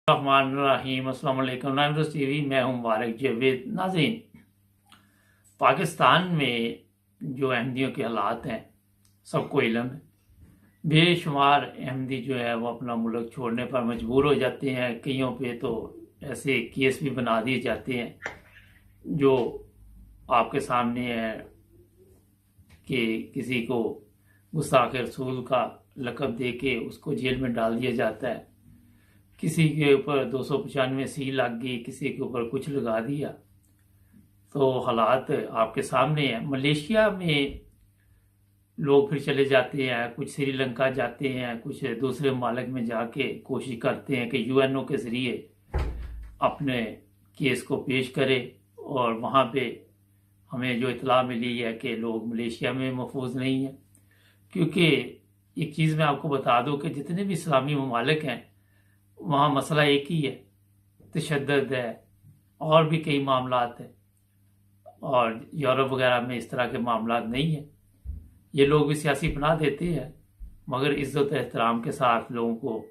الرحمن الرحیم۔ السلام علیکم۔ نائمروز ٹی وی، میں ہوں مبارک جاوید۔ ناظرین، پاکستان میں جو احمدیوں کے حالات ہیں سب کو علم ہے۔ بے شمار احمدی جو ہے وہ اپنا ملک چھوڑنے پر مجبور ہو جاتے ہیں۔ کئیوں پہ تو ایسے کیس بھی بنا دیے جاتے ہیں جو آپ کے سامنے ہے کہ کسی کو گستاخ رسول کا لقب دے کے اس کو جیل میں ڈال دیا جاتا ہے، کسی کے اوپر 295 سی لگ گئی، کسی کے اوپر کچھ لگا دیا۔ تو حالات آپ کے سامنے ہیں۔ ملیشیا میں لوگ پھر چلے جاتے ہیں، کچھ سری لنکا جاتے ہیں، کچھ دوسرے ممالک میں جا کے کوشش کرتے ہیں کہ یو این او کے ذریعے اپنے کیس کو پیش کرے، اور وہاں پہ ہمیں جو اطلاع ملی ہے کہ لوگ ملیشیا میں محفوظ نہیں ہیں، کیونکہ ایک چیز میں آپ کو بتا دوں کہ جتنے بھی اسلامی ممالک ہیں وہاں مسئلہ ایک ہی ہے، تشدد ہے، اور بھی کئی معاملات ہیں، اور یورپ وغیرہ میں اس طرح کے معاملات نہیں ہیں۔ یہ لوگ بھی سیاسی پناہ دیتے ہیں، مگر عزت و احترام کے ساتھ لوگوں کو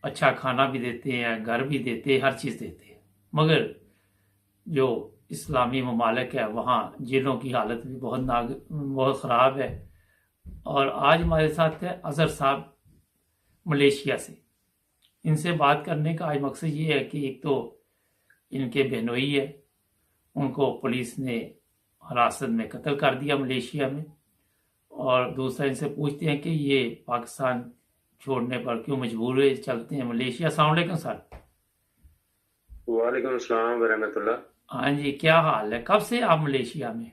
اچھا کھانا بھی دیتے ہیں، گھر بھی دیتے ہیں، ہر چیز دیتے ہیں۔ مگر جو اسلامی ممالک ہے وہاں جیلوں کی حالت بھی بہت خراب ہے۔ اور آج ہمارے ساتھ ہے اظہر صاحب ملیشیا سے۔ ان سے بات کرنے کا آج مقصد یہ ہے کہ ایک تو ان کے بہنوئی ہے، ان کو پولیس نے حراست میں قتل کر دیا ملیشیا میں، اور دوسرا ان سے پوچھتے ہیں کہ یہ پاکستان چھوڑنے پر کیوں مجبور ہوئے چلتے ہیں ملیشیا۔ السلام علیکم سر۔ وعلیکم السلام ورحمۃ اللہ۔ ہاں جی، کیا حال ہے؟ کب سے آپ ملیشیا میں؟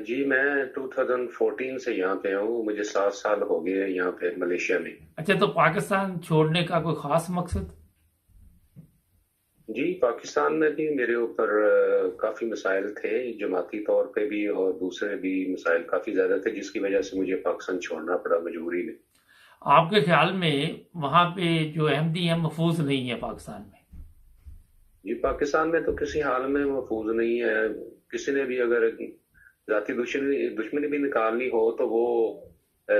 جی میں 2014 سے یہاں پہ ہوں، مجھے 7 سال ہو گئے یہاں پہ ملیشیا میں۔ اچھا، تو پاکستان چھوڑنے کا کوئی خاص مقصد؟ جی پاکستان میں بھی میرے اوپر کافی مسائل تھے، جماعتی طور پہ بھی اور دوسرے بھی مسائل کافی زیادہ تھے، جس کی وجہ سے مجھے پاکستان چھوڑنا پڑا مجبوری میں۔ آپ کے خیال میں وہاں پہ جو احمدی ہیں محفوظ نہیں ہے پاکستان میں؟ جی پاکستان میں تو کسی حال میں محفوظ نہیں ہے۔ کسی نے بھی اگر ذاتی دشمنی بھی نکالنی ہو تو وہ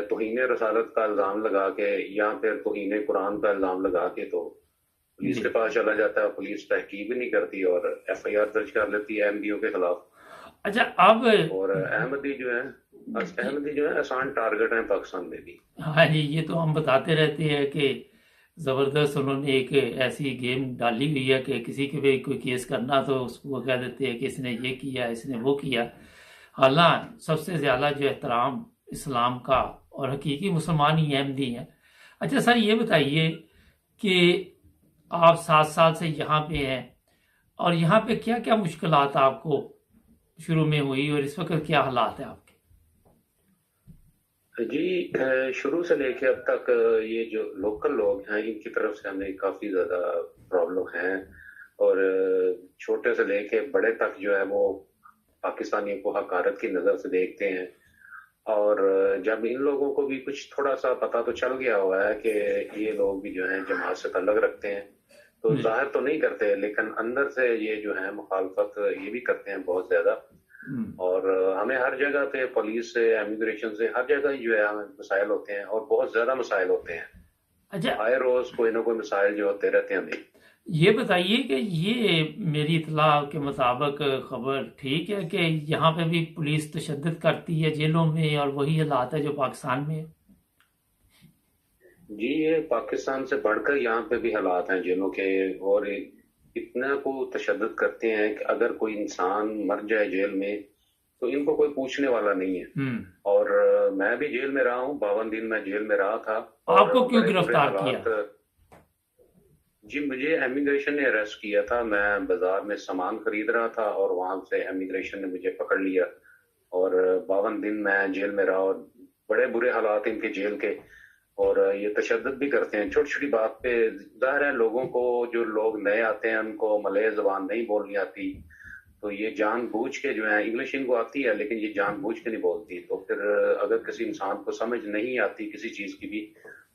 توہین رسالت کا الزام لگا کے یا پھر توہین قرآن کا الزام لگا کے تو پولیس کے پاس چلا جاتا ہے۔ پولیس تحقیق نہیں کرتی اور ایف آئی آر درج کر لیتی ہے احمدیوں کے خلاف۔ اچھا، اب اور احمدی جو ہے آسان ٹارگٹ ہیں پاکستان میں بھی۔ ہاں جی، یہ تو ہم بتاتے رہتے ہیں کہ زبردست انہوں نے ایک ایسی گیم ڈالی ہوئی ہے کہ کسی کے بھی کوئی کیس کرنا تو اس کو کہہ دیتے ہیں کہ اس نے یہ کیا، اس نے وہ کیا۔ حالانکہ سب سے زیادہ جو احترام اسلام کا اور حقیقی مسلمان ہی احمدی ہیں۔ اچھا سر، یہ بتائیے کہ آپ 7 سال سے یہاں پہ ہیں، اور یہاں پہ کیا کیا مشکلات آپ کو شروع میں ہوئی، اور اس وقت کیا حالات ہیں آپ کے؟ جی شروع سے لے کے اب تک یہ جو لوکل لوگ ہیں ان کی طرف سے ہمیں کافی زیادہ پرابلم ہیں، اور چھوٹے سے لے کے بڑے تک جو ہے وہ پاکستانیوں کو حقارت کی نظر سے دیکھتے ہیں۔ اور جب ان لوگوں کو بھی کچھ تھوڑا سا پتہ تو چل گیا ہوا ہے کہ یہ لوگ بھی جو ہیں جماعت سے تعلق رکھتے ہیں، تو ظاہر تو نہیں کرتے لیکن اندر سے یہ جو ہے مخالفت یہ بھی کرتے ہیں بہت زیادہ۔ اور ہمیں ہر جگہ پہ پولیس سے، امیگریشن سے، ہر جگہ جو ہے ہمیں مسائل ہوتے ہیں، اور بہت زیادہ مسائل ہوتے ہیں۔ اچھا، آئے روز کوئی نہ کوئی مسائل جو ہوتے رہتے ہیں ہمیں۔ یہ بتائیے کہ یہ میری اطلاع کے مطابق خبر ٹھیک ہے کہ یہاں پہ بھی پولیس تشدد کرتی ہے جیلوں میں، اور وہی حالات ہے جو پاکستان میں ہے؟ جی یہ پاکستان سے بڑھ کر یہاں پہ بھی حالات ہیں جیلوں کے، اور اتنا کو تشدد کرتے ہیں کہ اگر کوئی انسان مر جائے جیل میں تو ان کو کوئی پوچھنے والا نہیں ہے۔ اور میں بھی جیل میں رہا ہوں، 52 دن میں جیل میں رہا تھا۔ آپ کو کیوں گرفتار کیا؟ جی مجھے امیگریشن نے اریسٹ کیا تھا، میں بازار میں سامان خرید رہا تھا اور وہاں سے امیگریشن نے مجھے پکڑ لیا، اور 52 دن میں جیل میں رہا، اور بڑے برے حالات ان کے جیل کے، اور یہ تشدد بھی کرتے ہیں چھوٹی چھوٹی بات پہ۔ ظاہر ہے لوگوں کو، جو لوگ نئے آتے ہیں ان کو ملے زبان نہیں بولنی آتی، تو یہ جان بوجھ کے جو ہے، انگلش ان کو آتی ہے لیکن یہ جان بوجھ کے نہیں بولتی، تو پھر اگر کسی انسان کو سمجھ نہیں آتی کسی چیز کی بھی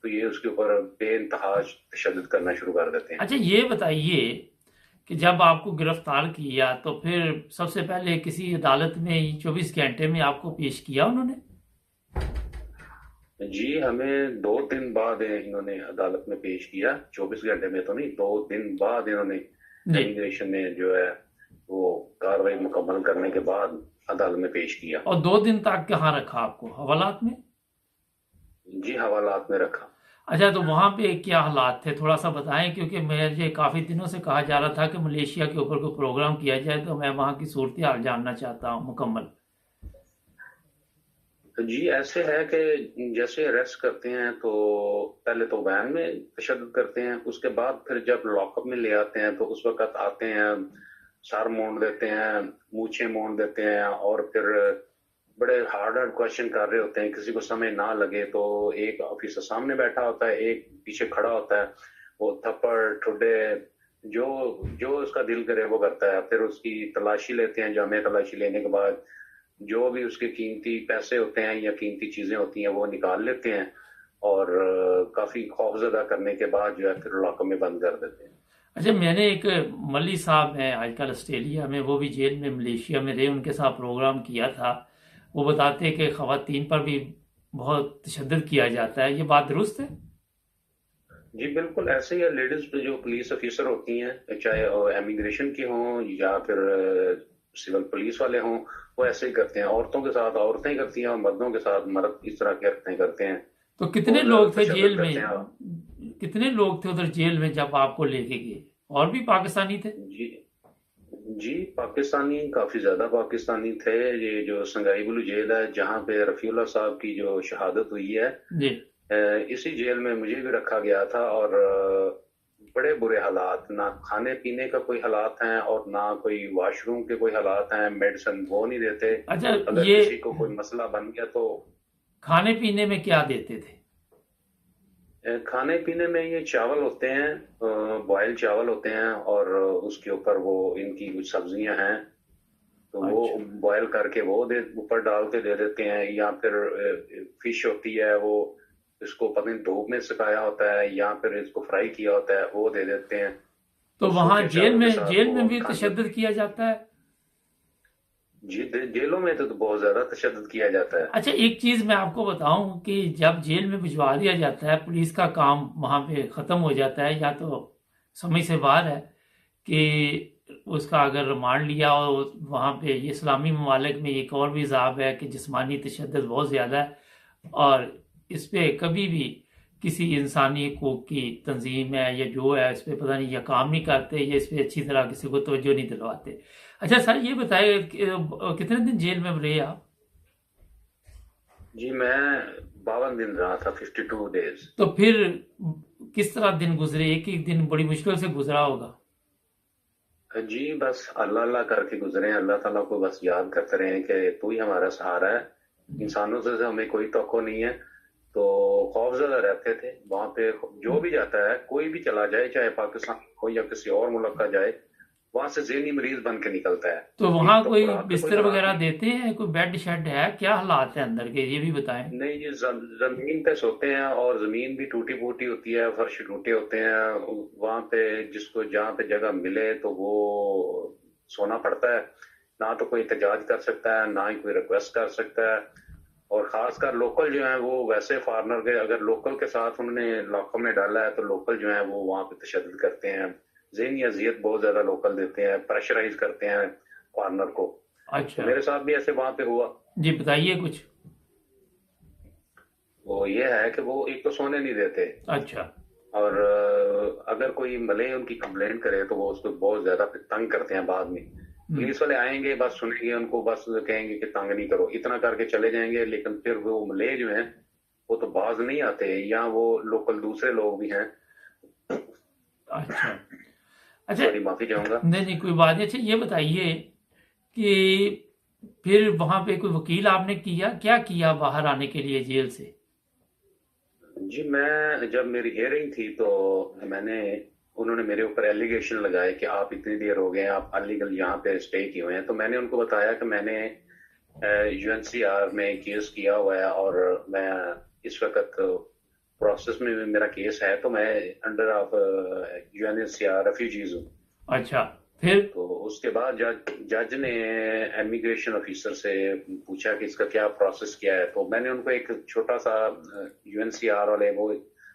تو یہ اس کے اوپر بے انتہا تشدد کرنا شروع کر دیتے ہیں۔ اچھا یہ بتائیے کہ جب آپ کو گرفتار کیا تو پھر سب سے پہلے کسی عدالت میں 24 گھنٹے میں آپ کو پیش کیا انہوں نے؟ جی ہمیں 2 دن بعد انہوں نے عدالت میں پیش کیا، 24 گھنٹے میں تو نہیں، 2 دن بعد انہوں نے جی، امیگریشن نے جو ہے وہ کاروائی مکمل کرنے کے بعد عدالت میں پیش کیا۔ اور 2 دن تک کہاں رکھا آپ کو؟ حوالات میں؟ جی حوالات میں رکھا۔ اچھا، تو وہاں پہ کیا حالات تھے تھوڑا سا بتائیں، کیونکہ مجھے کافی دنوں سے کہا جا رہا تھا کہ ملیشیا کے اوپر کوئی پروگرام کیا جائے، تو میں وہاں کی صورتحال جاننا چاہتا ہوں مکمل۔ جی ایسے ہے کہ جیسے ریسٹ کرتے ہیں تو پہلے تو وین میں تشدد کرتے ہیں، اس کے بعد پھر جب لاک اپ میں لے آتے ہیں تو اس وقت آتے ہیں، سر مونڈ دیتے ہیں، مونچھیں مونڈ دیتے ہیں، اور پھر بڑے ہارڈ کوشچن کر رہے ہوتے ہیں، کسی کو سمجھ نہ لگے تو ایک آفیسر سامنے بیٹھا ہوتا ہے، ایک پیچھے کھڑا ہوتا ہے، وہ تھپڑ ٹھڈے جو جو اس کا دل کرے وہ کرتا ہے۔ پھر اس کی تلاشی لیتے ہیں، جامع تلاشی لینے کے بعد جو بھی اس کے قیمتی پیسے ہوتے ہیں یا قیمتی چیزیں ہوتی ہیں وہ نکال لیتے ہیں، اور کافی خوفزدہ کرنے کے بعد جو ہے پھر لاک اپ میں بند کر دیتے ہیں۔ اچھا، میں نے ایک ملی صاحب ہیں آج کل آسٹریلیا میں، وہ بھی جیل میں ملیشیا میں رہے، ان کے ساتھ پروگرام کیا تھا، وہ بتاتے ہیں کہ خواتین پر بھی بہت تشدد کیا جاتا ہے، یہ بات درست ہے؟ جی بالکل ایسے ہی ہے، لیڈیز پہ جو پولیس آفیسر ہوتی ہیں، چاہے امیگریشن کی ہوں یا پھر سول پولیس والے ہوں، وہ ایسے ہی کرتے ہیں، عورتوں کے ساتھ عورتیں کرتی ہیں اور مردوں کے ساتھ مرد اس طرح کی حرکتیں کرتے ہیں، تو کتنے بہت زیادہ لوگ تھے جیل تشدد میں؟ کرتے ہیں۔ کتنے لوگ تھے ادھر جیل میں جب آپ کو لے کے گئے؟ اور بھی پاکستانی تھے؟ جی جی پاکستانی کافی زیادہ پاکستانی تھے۔ یہ جو سنگائی بلو جیل ہے جہاں پہ رفیع اللہ صاحب کی جو شہادت ہوئی ہے، جی، اسی جیل میں مجھے بھی رکھا گیا تھا، اور بڑے برے حالات، نہ کھانے پینے کا کوئی حالات ہیں اور نہ کوئی واش روم کے کوئی حالات ہیں، میڈیسن وہ نہیں دیتے، اچھا، اگر یہ کسی کو کوئی مسئلہ بن گیا تو کھانے پینے میں کیا دیتے تھے؟ کھانے پینے میں یہ چاول ہوتے ہیں، بوائل چاول ہوتے ہیں، اور اس کے اوپر وہ ان کی کچھ سبزیاں ہیں تو وہ اچھا، بوائل کر کے وہ اوپر ڈال کے دے دیتے ہیں، یا پھر فش ہوتی ہے، وہ اس کو پتہ نہیں دھوپ میں سکایا ہوتا ہے یا پھر اس کو فرائی کیا ہوتا ہے، وہ دے دیتے ہیں، تو اور وہاں سوکھے چاول کے ساتھ جیل میں وہ بھی کھانے ہوتے تشدد کیا جاتا ہے؟ ہیں۔ جی جیلوں میں تو بہت زیادہ تشدد کیا جاتا ہے۔ اچھا، ایک چیز میں آپ کو بتاؤں کہ جب جیل میں بھجوا دیا جاتا ہے، پولیس کا کام وہاں پہ ختم ہو جاتا ہے، یا تو سمجھ سے باہر ہے کہ اس کا اگر ریمانڈ لیا، اور وہاں پہ یہ اسلامی ممالک میں ایک اور بھی ضابط ہے کہ جسمانی تشدد بہت زیادہ ہے، اور اس پہ کبھی بھی کسی انسانی حقوق کی تنظیم ہے یا جو ہے اس پہ پتہ نہیں یا کام نہیں کرتے یا اس پہ اچھی طرح کسی کو توجہ نہیں دلواتے۔ اچھا سر، یہ بتائے کہ کتنے دن جیل میں رہے آپ؟ جی میں 52 دن رہا تھا، 52 days۔ تو پھر کس طرح دن گزرے؟ ایک ایک دن بڑی مشکل سے گزرا ہوگا۔ جی بس اللہ اللہ کر کے گزرے ہیں، اللہ تعالیٰ کو بس یاد کرتے رہے ہیں کہ تو ہی ہمارا سہارا ہے، انسانوں سے ہمیں کوئی توقع نہیں ہے، تو خوف زدہ رہتے تھے وہاں پہ۔ جو بھی جاتا ہے، کوئی بھی چلا جائے، چاہے پاکستان ہو یا کسی اور ملک کا جائے، وہاں سے ذہنی مریض بن کے نکلتا ہے۔ تو وہاں ایک تو کوئی خوراک کا کوئی بستر حالات وغیرہ نہیں، دیتے ہیں؟ کوئی بیڈ شیڈ ہے؟ کیا حالات ہیں اندر کے، یہ بھی بتائیں۔ نہیں یہ زمین پہ سوتے ہیں، اور زمین بھی ٹوٹی پھوٹی ہوتی ہے، فرش ٹوٹے ہوتے ہیں، وہاں پہ جس کو جہاں پہ جگہ ملے تو وہ سونا پڑتا ہے، نہ تو کوئی احتجاج کر سکتا ہے، نہ ہی کوئی ریکویسٹ کر سکتا ہے، اور خاص کر لوکل جو ہیں وہ ویسے فارنر کے اگر لوکل کے ساتھ انہوں نے لاکھوں میں ڈالا ہے تو لوکل جو ہیں وہ وہاں پہ تشدد کرتے ہیں، ذہنی اذیت بہت زیادہ لوکل دیتے ہیں، پریشرائز کرتے ہیں فارنر کو۔ تو اچھا میرے ساتھ بھی ایسے وہاں پہ ہوا۔ جی، بتائیے کچھ۔ وہ یہ ہے کہ وہ ایک تو سونے نہیں دیتے، اچھا، اور اگر کوئی ملے ان کی کمپلینٹ کرے تو وہ اس کو بہت زیادہ پھر تنگ کرتے ہیں بعد میں۔ پولیس والے آئیں گے، بس سنیں گے ان کو، بس کہیں گے کہ تنگ نہیں کرو، اتنا کر کے چلے جائیں گے، لیکن پھر وہ ملے جو ہیں وہ تو باز نہیں آتے، یا وہ لوکل دوسرے لوگ بھی ہیں۔ اچھا، اچھا، سوری معافی چاہوں گا۔ نہیں نہیں کوئی بات نہیں۔ اچھا یہ بتائیے کہ پھر وہاں پہ کوئی وکیل آپ نے کیا کیا باہر آنے کے لیے جیل سے؟ جی میں جب میری ہیئرنگ تھی تو انہوں نے میرے اوپر ایلیگیشن لگائے کہ آپ اتنی دیر ہو گئے ہیں، آپ انلیگل یہاں پہ اسٹے کیے ہوئے ہیں، تو میں نے ان کو بتایا کہ میں نے UNHCR میں کیس کیا ہوا ہے، اور میں اس وقت پروسیس میں میرا کیس ہے، تو میں انڈر آف UNHCR ریفیوجیز ہوں۔ اچھا، پھر تو اس کے بعد جج نے امیگریشن آفیسر سے پوچھا کہ اس کا کیا پروسیس کیا ہے. تو میں نے ان کو ایک چھوٹا سا UNCR والے وہ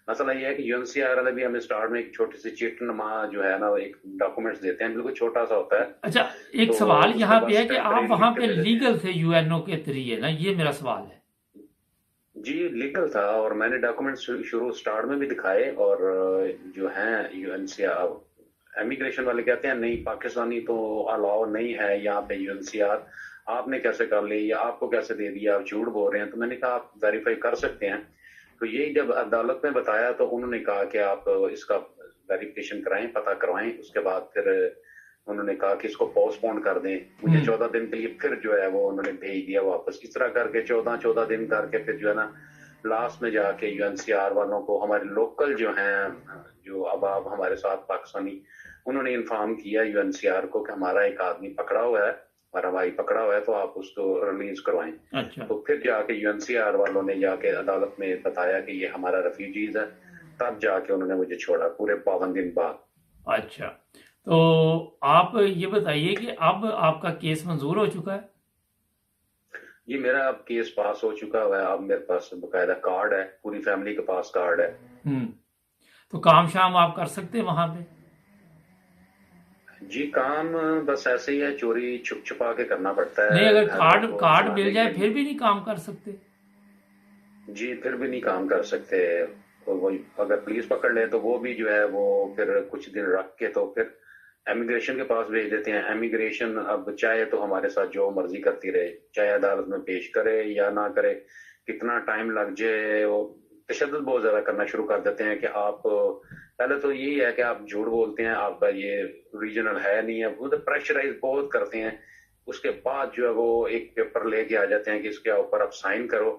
مسئلہ یہ ہے کہ UNCR والے بھی ہمیں اسٹارٹ میں ایک چھوٹی سی چٹ نما جو ہے نا ایک ڈاکومنٹس دیتے ہیں, بالکل چھوٹا سا ہوتا ہے. اچھا ایک تو سوال اس یہاں کا پہ ہے بس کہ آپ ٹیمپریری وہاں لکھ پہ کے دے دیتے ہیں. لیگل تھے UNO کے ذریعے نا, یہ میرا سوال ہے. جی لیگل تھا, اور میں نے ڈاکومنٹس شروع اسٹارٹ میں بھی دکھائے, اور جو ہیں UNCR امیگریشن والے کہتے ہیں نہیں پاکستانی تو الاؤ نہیں ہے یہاں پہ UNCR, آپ نے کیسے کر لی یا آپ کو کیسے دے دیا, آپ جھوٹ بول رہے ہیں. تو میں نے کہا آپ ویریفائی کر سکتے ہیں. تو یہی جب عدالت میں بتایا تو انہوں نے کہا کہ آپ اس کا ویریفیکیشن کرائیں, پتہ کروائیں. اس کے بعد پھر انہوں نے کہا کہ اس کو پوسٹ پون کر دیں. مجھے 14 دن کے لیے پھر جو ہے وہ انہوں نے بھیج دیا واپس. اس طرح کر کے 14 دن کر کے پھر جو ہے نا لاسٹ میں جا کے UNCR والوں کو ہمارے لوکل جو ہیں جو اب ہمارے ساتھ پاکستانی, انہوں نے انفارم کیا UNCR کو کہ ہمارا ایک آدمی پکڑا ہوا ہے, ہمارا بھائی پکڑا ہوا ہے, تو آپ اس کو ریلیز کروائیں. اچھا تو پھر جا کے UNCR والوں نے جا کے عدالت میں بتایا کہ یہ ہمارا ریفیوجیز ہے, تب جا کے انہوں نے مجھے چھوڑا پورے 52 دن بعد. اچھا, تو آپ یہ بتائیے کہ اب آپ کا کیس منظور ہو چکا ہے؟ جی میرا اب کیس پاس ہو چکا ہے. اب میرے پاس باقاعدہ کارڈ ہے, پوری فیملی کے پاس کارڈ ہے. تو کام شام آپ کر سکتے ہیں وہاں پہ؟ جی کام بس ایسے ہی ہے, چوری چھپ چھپا کے کرنا پڑتا ہے. نہیں, اگر گھر کو کارڈ چلانے مل جائے کے پھر لیے. بھی نہیں کام کر سکتے؟ جی پھر بھی نہیں کام کر سکتے. اگر پولیس پکڑ لے تو وہ بھی جو ہے وہ پھر کچھ دن رکھ کے تو پھر امیگریشن کے پاس بھیج دیتے ہیں. امیگریشن اب چاہے تو ہمارے ساتھ جو مرضی کرتی رہے, چاہے عدالت میں پیش کرے یا نہ کرے, کتنا ٹائم لگ جائے, وہ تشدد بہت زیادہ کرنا شروع کر دیتے ہیں کہ آپ پہلے تو یہی ہے کہ آپ جھوٹ بولتے ہیں, آپ کا یہ ریجنل ہے نہیں ہے, وہ پریشرائز بہت کرتے ہیں. اس کے بعد جو ہے وہ ایک پیپر لے کے آ جاتے ہیں کہ اس کے اوپر آپ سائن کرو.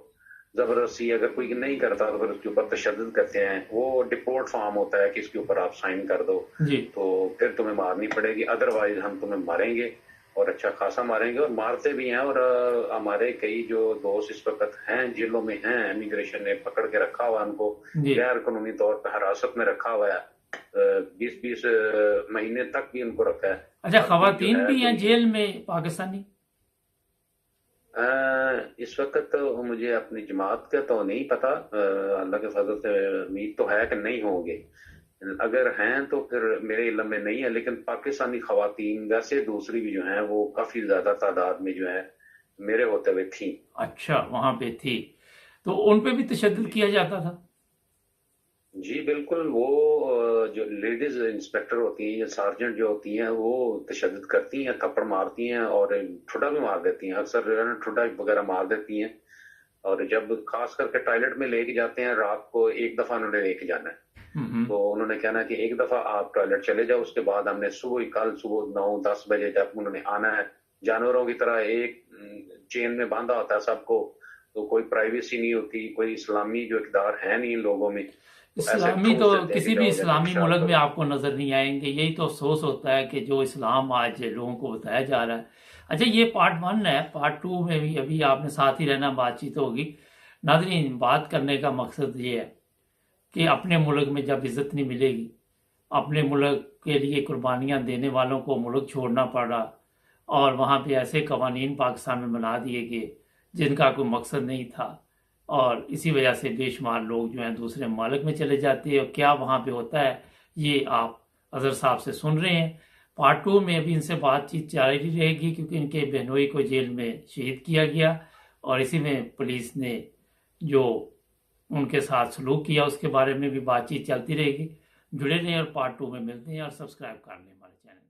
زبردستی اگر کوئی نہیں کرتا تو پھر اس کے اوپر تشدد کرتے ہیں. وہ ڈپورٹ فارم ہوتا ہے کہ اس کے اوپر آپ سائن کر دو جی تو پھر تمہیں مارنی پڑے گی, ادروائز ہم تمہیں ماریں گے, اور اچھا خاصا ماریں گے, اور مارتے بھی ہیں. اور ہمارے کئی جو دوست اس وقت ہیں جیلوں میں ہیں, امیگریشن نے پکڑ کے رکھا ہوا ان کو, جی. غیر قانونی طور پہ حراست میں رکھا ہوا ہے. 20 مہینے تک بھی ان کو رکھا ہے. اچھا, اب جو خواتین ہے بھی ہیں کوئی جیل میں پاکستانی؟ اس وقت مجھے اپنی جماعت کا تو نہیں پتا, اللہ کے فضل سے امید تو ہے کہ نہیں ہوں گے. اگر ہیں تو پھر میرے علم میں نہیں ہے, لیکن پاکستانی خواتین ویسے دوسری بھی جو ہیں وہ کافی زیادہ تعداد میں جو ہے میرے ہوتے ہوئے تھیں. اچھا وہاں پہ تھی, تو ان پہ بھی تشدد کیا جاتا تھا؟ جی بالکل. وہ جو لیڈیز انسپیکٹر ہوتی ہیں یا سارجنٹ جو ہوتی ہیں وہ تشدد کرتی ہیں, تھپڑ مارتی ہیں اور ٹھڈا بھی مار دیتی ہیں. اکثر ٹھڈا وغیرہ مار دیتی ہیں. اور جب خاص کر کے ٹوائلٹ میں لے کے جاتے ہیں رات کو, ایک دفعہ انہوں نے لے کے جانا ہے, تو انہوں نے کہنا کہ ایک دفعہ آپ ٹوائلٹ چلے جاؤ, اس کے بعد ہم نے کل صبح 9-10 بجے جب انہوں نے آنا ہے, جانوروں کی طرح ایک چین میں باندھا ہوتا ہے سب کو, تو کوئی پرائیویسی نہیں ہوتی, کوئی اسلامی جو اقدار ہے نہیں ان لوگوں میں. اسلامی تو کسی بھی اسلامی ملک میں آپ کو نظر نہیں آئیں گے. یہی تو افسوس ہوتا ہے کہ جو اسلام آج لوگوں کو بتایا جا رہا ہے. اچھا یہ پارٹ 1 ہے, پارٹ 2 میں بھی ابھی آپ نے ساتھ ہی رہنا, بات چیت ہوگی. ناظرین, بات کرنے کا مقصد یہ ہے کہ اپنے ملک میں جب عزت نہیں ملے گی, اپنے ملک کے لیے قربانیاں دینے والوں کو ملک چھوڑنا پڑا, اور وہاں پہ ایسے قوانین پاکستان میں بنا دیے گئے جن کا کوئی مقصد نہیں تھا, اور اسی وجہ سے بے شمار لوگ جو ہیں دوسرے ممالک میں چلے جاتے ہیں. اور کیا وہاں پہ ہوتا ہے یہ آپ اظہر صاحب سے سن رہے ہیں. پارٹ 2 میں ابھی ان سے بات چیت جاری رہے گی, کیونکہ ان کے بہنوئی کو جیل میں شہید کیا گیا, اور اسی میں پولیس نے جو ان کے ساتھ سلوک کیا اس کے بارے میں بھی بات چیت چلتی رہے گی. جڑے رہیں اور پارٹ 2 میں ملتے ہیں, اور سبسکرائب کر لیں ہمارے چینل کو.